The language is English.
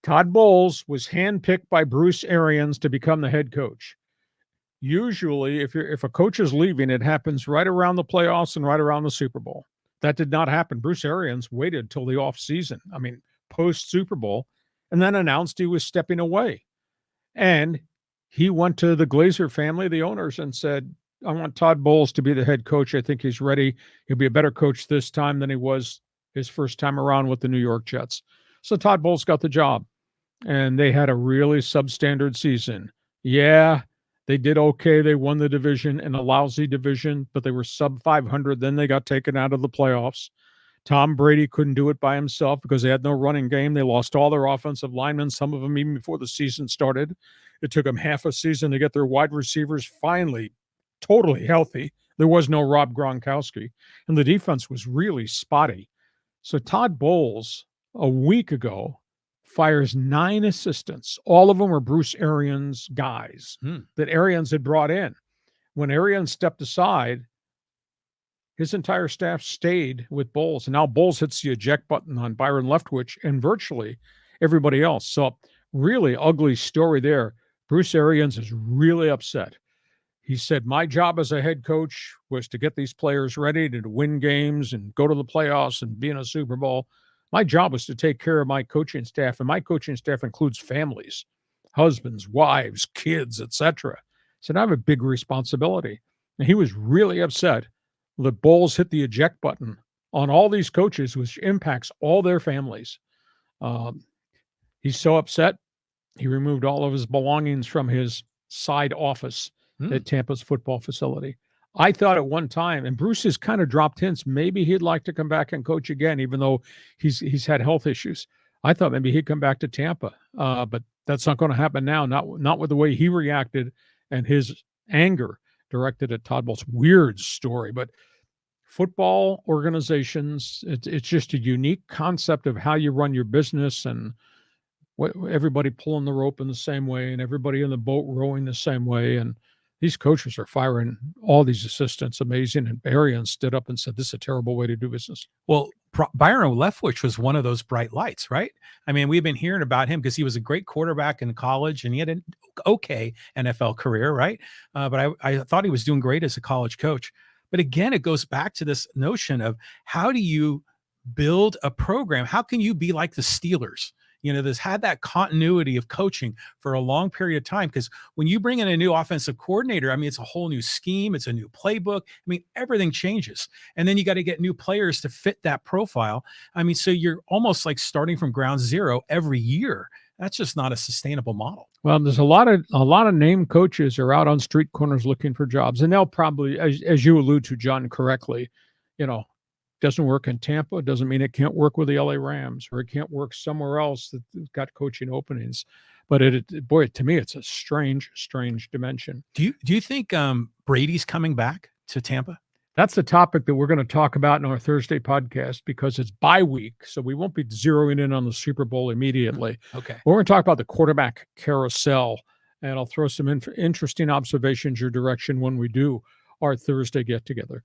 Todd Bowles was handpicked by Bruce Arians to become the head coach. Usually, if a coach is leaving, it happens right around the playoffs and right around the Super Bowl. That did not happen. Bruce Arians waited till the offseason, post Super Bowl, and then announced he was stepping away. And he went to the Glazer family, the owners, and said, I want Todd Bowles to be the head coach. I think he's ready. He'll be a better coach this time than he was his first time around with the New York Jets. So Todd Bowles got the job, and they had a really substandard season. Yeah, they did okay. They won the division in a lousy division, but they were sub 500. Then they got taken out of the playoffs. Tom Brady couldn't do it by himself because they had no running game. They lost all their offensive linemen, some of them even before the season started. It took them half a season to get their wide receivers finally totally healthy. There was no Rob Gronkowski, and the defense was really spotty. So Todd Bowles, a week ago, fires 9 assistants. All of them were Bruce Arians guys that Arians had brought in. When Arians stepped aside, his entire staff stayed with Bowles. And now Bowles hits the eject button on Byron Leftwich and virtually everybody else. So really ugly story there. Bruce Arians is really upset. He said, my job as a head coach was to get these players ready to win games and go to the playoffs and be in a Super Bowl. My job was to take care of my coaching staff, and my coaching staff includes families, husbands, wives, kids, etc. So I have a big responsibility. And he was really upset that Bowles hit the eject button on all these coaches, which impacts all their families. He's so upset, he removed all of his belongings from his side office at Tampa's football facility. I thought at one time, and Bruce has kind of dropped hints, maybe he'd like to come back and coach again, even though he's had health issues. I thought maybe he'd come back to Tampa, but that's not going to happen now, not with the way he reacted and his anger directed at Todd Bowles. Weird story, but football organizations, it's just a unique concept of how you run your business and everybody pulling the rope in the same way and everybody in the boat rowing the same way. And these coaches are firing all these assistants. Amazing. And Arians stood up and said, this is a terrible way to do business. Well, Byron Leftwich was one of those bright lights, right? I mean, we've been hearing about him because he was a great quarterback in college and he had an okay NFL career, right? But I thought he was doing great as a college coach. But again, it goes back to this notion of how do you build a program? How can you be like the Steelers? This had that continuity of coaching for a long period of time, because when you bring in a new offensive coordinator, it's a whole new scheme. It's a new playbook. Everything changes. And then you got to get new players to fit that profile. So you're almost like starting from ground zero every year. That's just not a sustainable model. Well, there's a lot of named coaches are out on street corners looking for jobs. And they'll probably, as you allude to, John, correctly, doesn't work in Tampa doesn't mean it can't work with the LA Rams, or it can't work somewhere else that's got coaching openings. But to me, it's a strange dimension. Do you think Brady's coming back to Tampa? That's the topic that we're going to talk about in our Thursday podcast, because it's bye week, so we won't be zeroing in on the Super Bowl immediately. Okay. We're going to talk about the quarterback carousel, and I'll throw some interesting observations your direction when we do our Thursday get-together.